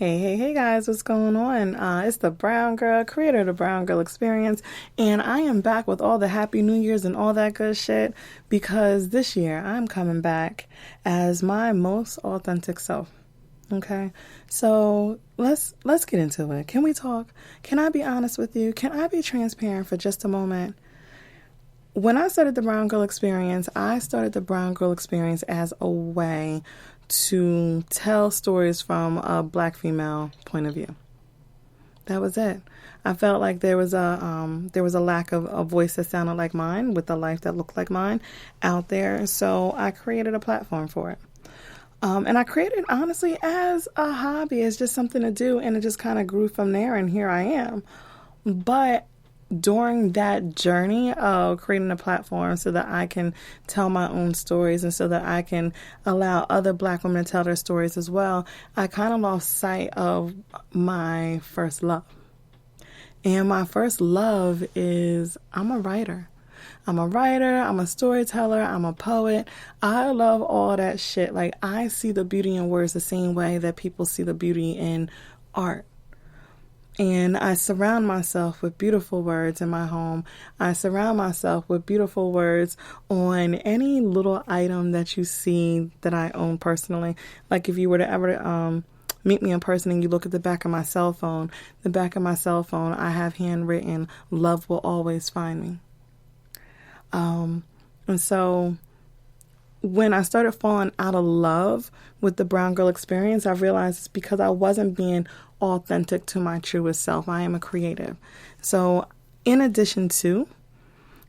Hey guys, what's going on? It's the Brown Girl, creator of the Brown Girl Experience, and I am back with all the Happy New Year's and all that good shit because this year I'm coming back as my most authentic self. Okay, so let's get into it. Can we talk? Can I be honest with you? Can I be transparent for just a moment? When I started the Brown Girl Experience, I started the Brown Girl Experience as a way to tell stories from a black female point of view. That was it. I felt like there was a lack of a voice that sounded like mine with a life that looked like mine out there. So I created a platform for it. And I created honestly as a hobby, as just something to do, and it just kind of grew from there, and here I am. But during that journey of creating a platform so that I can tell my own stories and so that I can allow other black women to tell their stories as well, I kind of lost sight of my first love. And my first love is I'm a writer. I'm a storyteller, I'm a poet. I love all that shit. Like, I see the beauty in words the same way that people see the beauty in art. And I surround myself with beautiful words in my home. I surround myself with beautiful words on any little item that you see that I own personally. Like if you were to ever meet me in person and you look at the back of my cell phone, I have handwritten, "Love will always find me." And so when I started falling out of love with the Brown Girl Experience, I realized it's because I wasn't being authentic to my truest self. I am a creative. So in addition to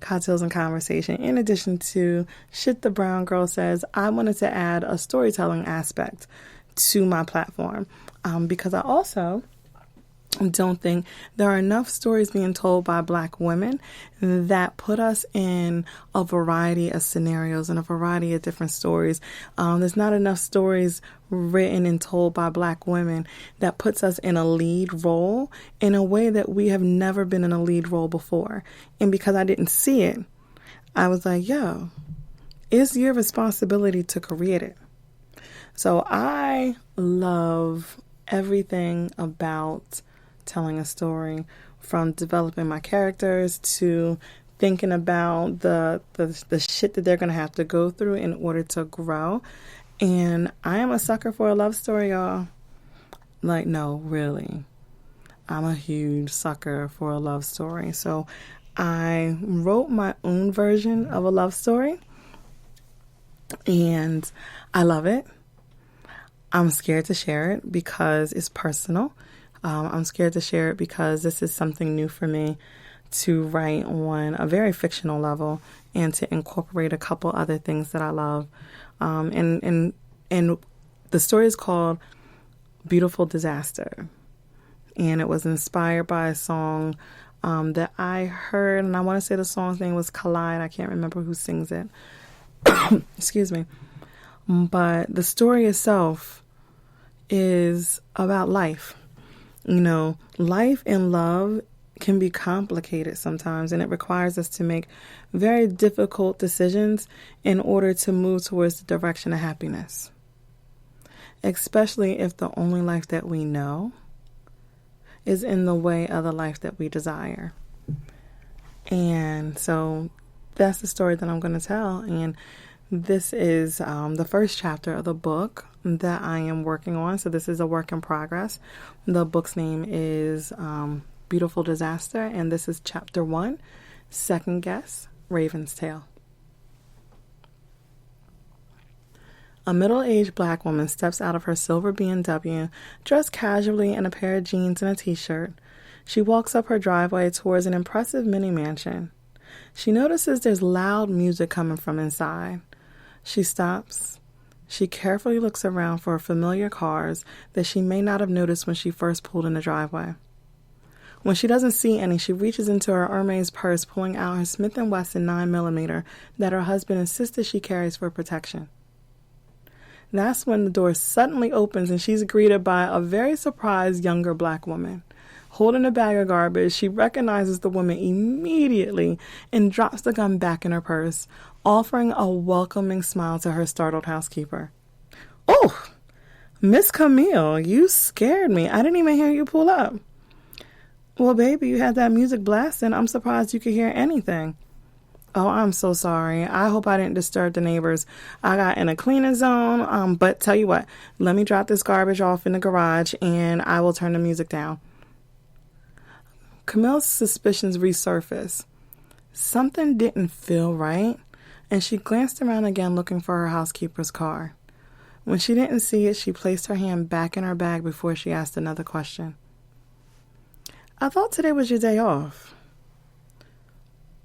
Cocktails and Conversation, in addition to Shit the Brown Girl Says, I wanted to add a storytelling aspect to my platform because I also don't think there are enough stories being told by black women that put us in a variety of scenarios and a variety of different stories. There's not enough stories written and told by black women that puts us in a lead role in a way that we have never been in a lead role before. And because I didn't see it, I was like, yo, it's your responsibility to create it. So I love everything about telling a story, from developing my characters to thinking about the shit that they're going to have to go through in order to grow. And I am a sucker for a love story, y'all. Like, no, really. I'm a huge sucker for a love story. So I wrote my own version of a love story, and I love it. I'm scared to share it because it's personal. I'm scared to share it because this is something new for me to write on a very fictional level and to incorporate a couple other things that I love. And the story is called Beautiful Disaster. And it was inspired by a song that I heard, and I want to say the song's name was Collide. I can't remember who sings it. Excuse me. But the story itself is about life. You know, life and love can be complicated sometimes, and it requires us to make very difficult decisions in order to move towards the direction of happiness, especially if the only life that we know is in the way of the life that we desire. And so that's the story that I'm going to tell. And this is the first chapter of the book that I am working on. So this is a work in progress. The book's name is Beautiful Disaster, and this is chapter 1, Second Guess, Ravyn's Tale. A middle-aged black woman steps out of her silver BMW, dressed casually in a pair of jeans and a t-shirt. She walks up her driveway towards an impressive mini mansion. She notices there's loud music coming from inside. She stops. She carefully looks around for familiar cars that she may not have noticed when she first pulled in the driveway. When she doesn't see any, she reaches into her Hermes purse, pulling out her Smith & Wesson 9mm that her husband insisted she carries for protection. That's when the door suddenly opens and she's greeted by a very surprised younger black woman. Holding a bag of garbage, she recognizes the woman immediately and drops the gun back in her purse, offering a welcoming smile to her startled housekeeper. "Oh, Miss Camille, you scared me. I didn't even hear you pull up. Well, baby, you had that music blasting. I'm surprised you could hear anything. Oh, I'm so sorry. I hope I didn't disturb the neighbors. I got in a cleaning zone. But tell you what, let me drop this garbage off in the garage and I will turn the music down. Camille's suspicions resurfaced. Something didn't feel right, and she glanced around again looking for her housekeeper's car. When she didn't see it, she placed her hand back in her bag before she asked another question. I thought today was your day off.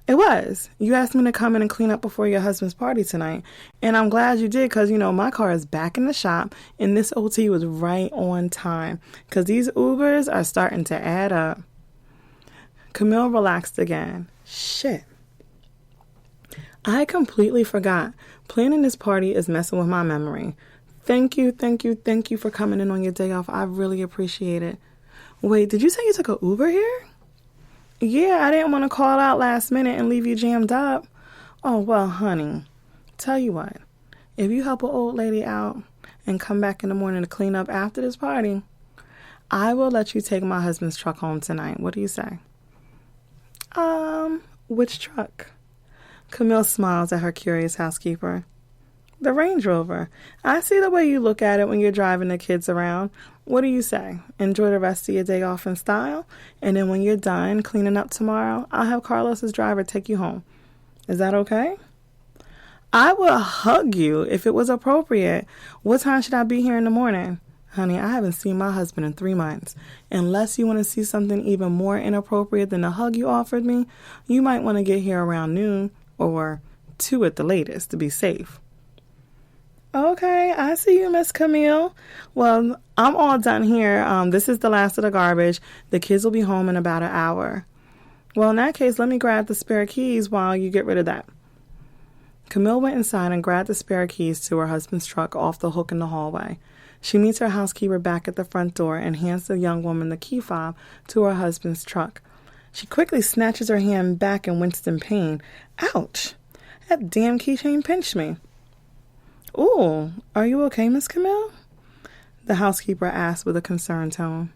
It was. You asked me to come in and clean up before your husband's party tonight, and I'm glad you did because, my car is back in the shop, and this OT was right on time because these Ubers are starting to add up. Camille relaxed again. Shit. I completely forgot. Planning this party is messing with my memory. Thank you for coming in on your day off. I really appreciate it. Wait, did you say you took an Uber here? Yeah, I didn't want to call out last minute and leave you jammed up. Oh, well, honey, tell you what. If you help an old lady out and come back in the morning to clean up after this party, I will let you take my husband's truck home tonight. What do you say? Which truck? Camille smiles at her curious housekeeper. The Range Rover. I see the way you look at it when you're driving the kids around. What do you say? Enjoy the rest of your day off in style, and then when you're done cleaning up tomorrow, I'll have Carlos's driver take you home. Is that okay? I would hug you if it was appropriate. What time should I be here in the morning? Honey, I haven't seen my husband in 3 months. Unless you want to see something even more inappropriate than the hug you offered me, you might want to get here around noon or 2 at the latest to be safe. Okay, I see you, Miss Camille. Well, I'm all done here. This is the last of the garbage. The kids will be home in about an hour. Well, in that case, let me grab the spare keys while you get rid of that. Camille went inside and grabbed the spare keys to her husband's truck off the hook in the hallway. She meets her housekeeper back at the front door and hands the young woman the key fob to her husband's truck. She quickly snatches her hand back and winced in pain. Ouch! That damn keychain pinched me. Ooh, are you okay, Miss Camille? The housekeeper asked with a concerned tone.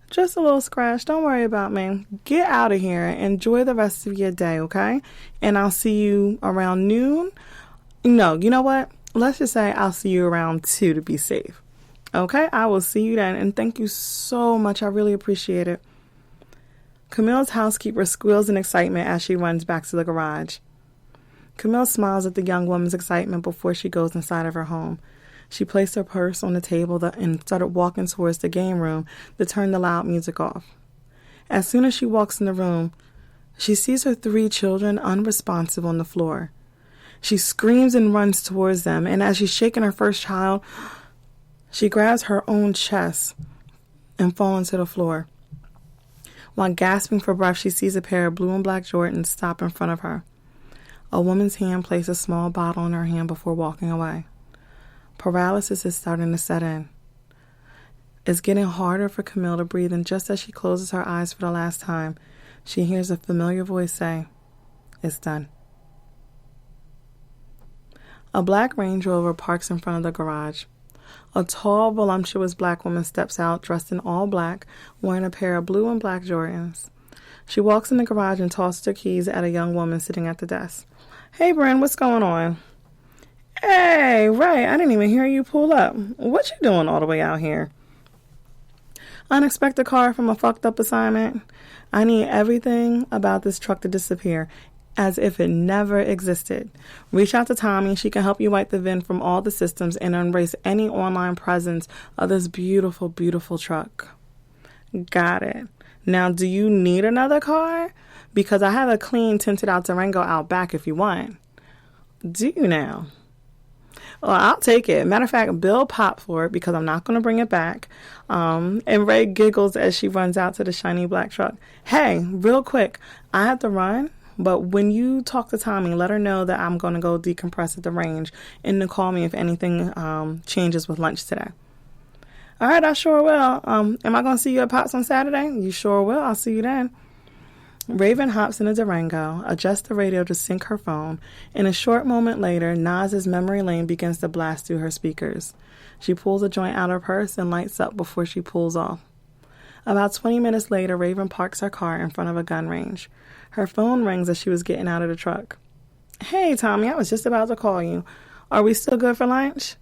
Just a little scratch. Don't worry about me. Get out of here. Enjoy the rest of your day, okay? And I'll see you around noon. No, you know what? Let's just say I'll see you around 2 to be safe. Okay? I will see you then. And thank you so much. I really appreciate it. Camille's housekeeper squeals in excitement as she runs back to the garage. Camille smiles at the young woman's excitement before she goes inside of her home. She placed her purse on the table and started walking towards the game room to turn the loud music off. As soon as she walks in the room, she sees her 3 children unresponsive on the floor. She screams and runs towards them, and as she's shaking her first child, she grabs her own chest and falls to the floor. While gasping for breath, she sees a pair of blue and black Jordans stop in front of her. A woman's hand places a small bottle in her hand before walking away. Paralysis is starting to set in. It's getting harder for Camille to breathe, and just as she closes her eyes for the last time, she hears a familiar voice say, "It's done." A black Range Rover parks in front of the garage. A tall, voluptuous black woman steps out, dressed in all black, wearing a pair of blue and black Jordans. She walks in the garage and tosses her keys at a young woman sitting at the desk. "Hey, Bryn, what's going on?" "Hey, Ray, I didn't even hear you pull up. What you doing all the way out here?" "Unexpected call from a fucked up assignment. I need everything about this truck to disappear, as if it never existed. Reach out to Tommy. She can help you wipe the VIN from all the systems and erase any online presence of this beautiful, beautiful truck." "Got it. Now, do you need another car? Because I have a clean, tinted out Durango out back if you want." "Do you now?" "Well, I'll take it. Matter of fact, Bill popped for it because I'm not going to bring it back." And Ray giggles as she runs out to the shiny black truck. "Hey, real quick, I have to run. But when you talk to Tommy, let her know that I'm going to go decompress at the range and to call me if anything changes with lunch today." "All right, I sure will. Am I going to see you at Pops on Saturday?" "You sure will. I'll see you then." Ravyn hops in a Durango, adjusts the radio to sync her phone, and a short moment later, Naz's memory lane begins to blast through her speakers. She pulls a joint out of her purse and lights up before she pulls off. About 20 minutes later, Ravyn parks her car in front of a gun range. Her phone rings as she was getting out of the truck. "Hey, Tommy, I was just about to call you. Are we still good for lunch?"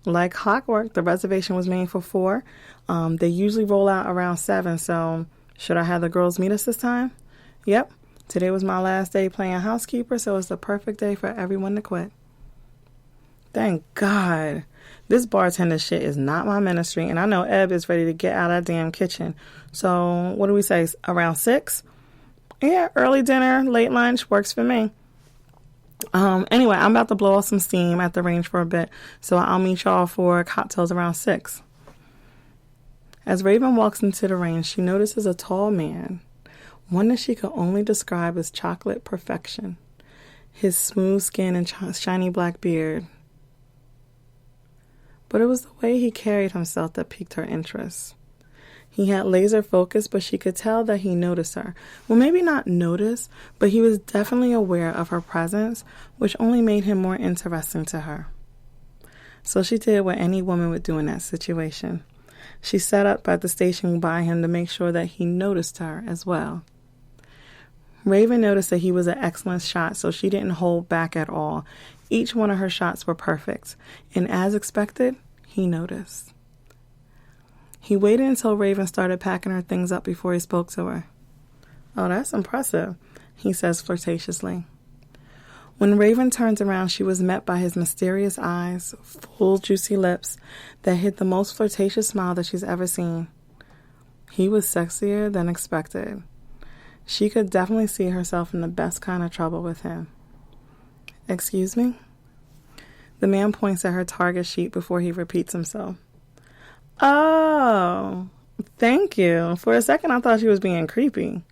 Like clockwork, the reservation was made for 4. They usually roll out around 7, so should I have the girls meet us this time? Yep. Today was my last day playing housekeeper, so it's the perfect day for everyone to quit. Thank God. This bartender shit is not my ministry, and I know Eb is ready to get out of that damn kitchen. So, what do we say, around 6? Yeah, early dinner, late lunch works for me. Anyway, I'm about to blow off some steam at the range for a bit, so I'll meet y'all for cocktails around 6. As Ravyn walks into the range, she notices a tall man, one that she could only describe as chocolate perfection. His smooth skin and shiny black beard. But it was the way he carried himself that piqued her interest. He had laser focus, but she could tell that he noticed her. Well, maybe not notice, but he was definitely aware of her presence, which only made him more interesting to her. So she did what any woman would do in that situation. She sat up at the station by him to make sure that he noticed her as well. Ravyn noticed that he was an excellent shot, so she didn't hold back at all. Each one of her shots were perfect, and as expected, he noticed. He waited until Ravyn started packing her things up before he spoke to her. "Oh, that's impressive," he says flirtatiously. When Ravyn turns around, she was met by his mysterious eyes, full, juicy lips that hid the most flirtatious smile that she's ever seen. He was sexier than expected. She could definitely see herself in the best kind of trouble with him. "Excuse me?" The man points at her target sheet before he repeats himself. "Oh, thank you. For a second, I thought she was being creepy."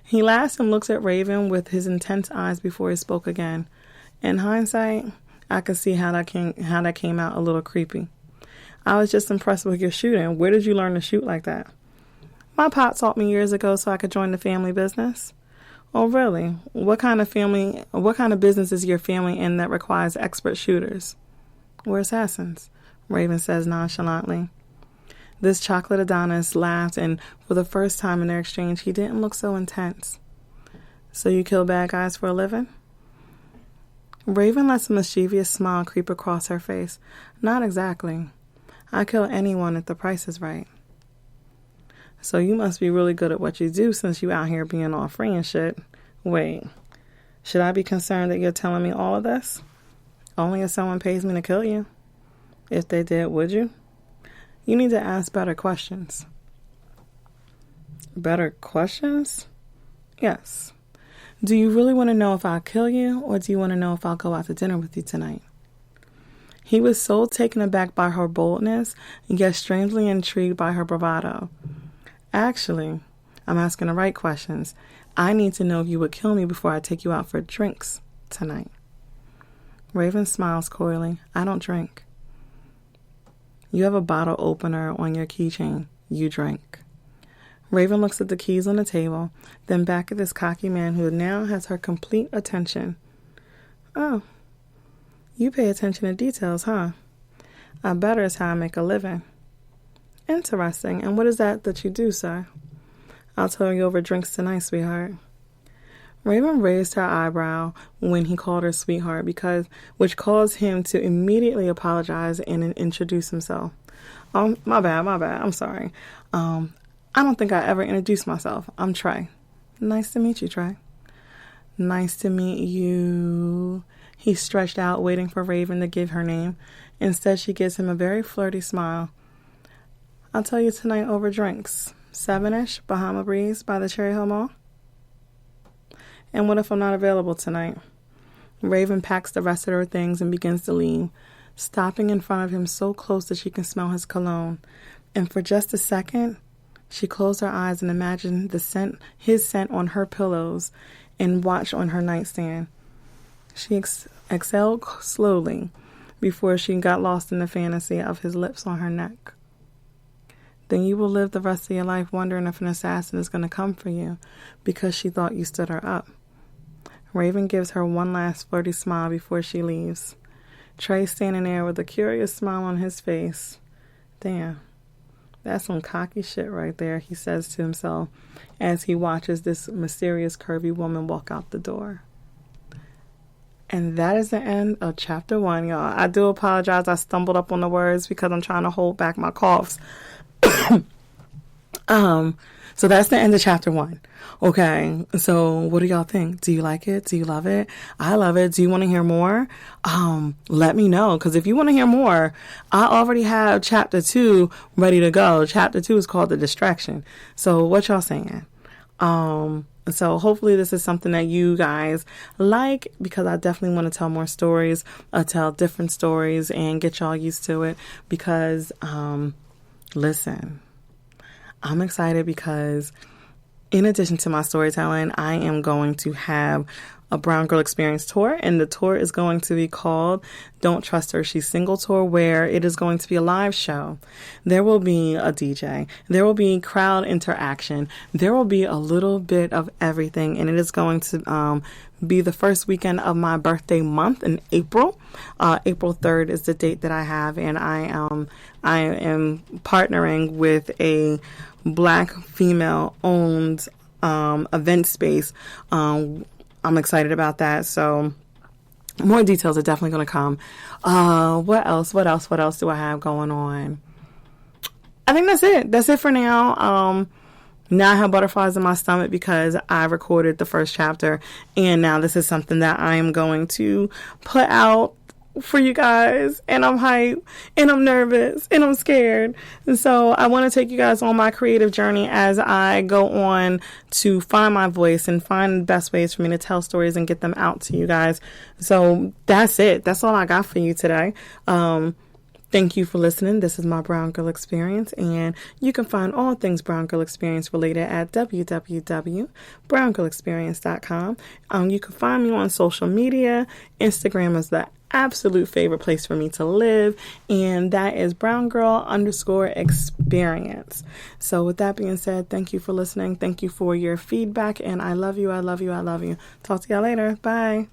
He laughs and looks at Ravyn with his intense eyes before he spoke again. In hindsight, I could see how that came out a little creepy. "I was just impressed with your shooting. Where did you learn to shoot like that?" "My pop taught me years ago so I could join the family business." "Oh, really? What kind of business is your family in that requires expert shooters?" "We're assassins," Ravyn says nonchalantly. This chocolate Adonis laughed, and for the first time in their exchange, he didn't look so intense. "So you kill bad guys for a living?" Ravyn lets a mischievous smile creep across her face. "Not exactly. I kill anyone if the price is right." "So you must be really good at what you do since you out here being all free and shit. Wait, should I be concerned that you're telling me all of this? Only if someone pays me to kill you. If they did, would you? You need to ask better questions." "Better questions?" "Yes. Do you really want to know if I'll kill you, or do you want to know if I'll go out to dinner with you tonight?" He was so taken aback by her boldness, yet strangely intrigued by her bravado. "Actually, I'm asking the right questions. I need to know if you would kill me before I take you out for drinks tonight." Ravyn smiles coyly. "I don't drink." "You have a bottle opener on your keychain. You drink." Ravyn looks at the keys on the table, then back at this cocky man who now has her complete attention. "Oh, you pay attention to details, huh? I bet it's how I make a living." "Interesting. And what is that you do, sir?" "I'll tell you over drinks tonight, sweetheart." Ravyn raised her eyebrow when he called her sweetheart, which caused him to immediately apologize and introduce himself. My bad. I'm sorry. I don't think I ever introduced myself. I'm Trey." "Nice to meet you, Trey." "Nice to meet you." He stretched out, waiting for Ravyn to give her name. Instead, she gives him a very flirty smile. "I'll tell you tonight over drinks. 7-ish, Bahama Breeze by the Cherry Hill Mall." "And what if I'm not available tonight?" Ravyn packs the rest of her things and begins to leave, stopping in front of him so close that she can smell his cologne. And for just a second, she closed her eyes and imagined his scent on her pillows and watched on her nightstand. She exhaled slowly before she got lost in the fantasy of his lips on her neck. Then you will live the rest of your life wondering if an assassin is going to come for you because she thought you stood her up. Ravyn gives her one last flirty smile before she leaves. Trey standing there with a curious smile on his face. Damn, that's some cocky shit right there, he says to himself as he watches this mysterious curvy woman walk out the door. And that is the end of chapter 1, y'all. I do apologize. I stumbled up on the words because I'm trying to hold back my coughs. So that's the end of chapter 1. Okay. So what do y'all think? Do you like it? Do you love it? I love it. Do you want to hear more? Let me know. Cause if you want to hear more, I already have chapter 2 ready to go. Chapter 2 is called The Distraction. So what y'all saying? So hopefully this is something that you guys like, because I definitely want to tell more stories, tell different stories and get y'all used to it because, listen, I'm excited because in addition to my storytelling, I am going to have a Brown Girl Experience tour, and the tour is going to be called Don't Trust Her, She's Single Tour, where it is going to be a live show. There will be a DJ. There will be crowd interaction. There will be a little bit of everything, and it is going to be the first weekend of my birthday month in April. April 3rd is the date that I have, and I am partnering with a Black female-owned event space. I'm excited about that. So more details are definitely going to come. What else do I have going on? I think that's it. That's it for now. Now I have butterflies in my stomach because I recorded the first chapter, and now this is something that I am going to put out for you guys, and I'm hyped, and I'm nervous, and I'm scared. And so I want to take you guys on my creative journey as I go on to find my voice and find the best ways for me to tell stories and get them out to you guys. So that's it. That's all I got for you today. Thank you for listening. This is my Brown Girl Experience, and you can find all things Brown Girl Experience related at www.browngirlexperience.com. You can find me on social media. Instagram is the absolute favorite place for me to live, and that is brown_girl_experience. So with that being said, thank you for listening. Thank you for your feedback, and I love you. Talk to y'all later. Bye.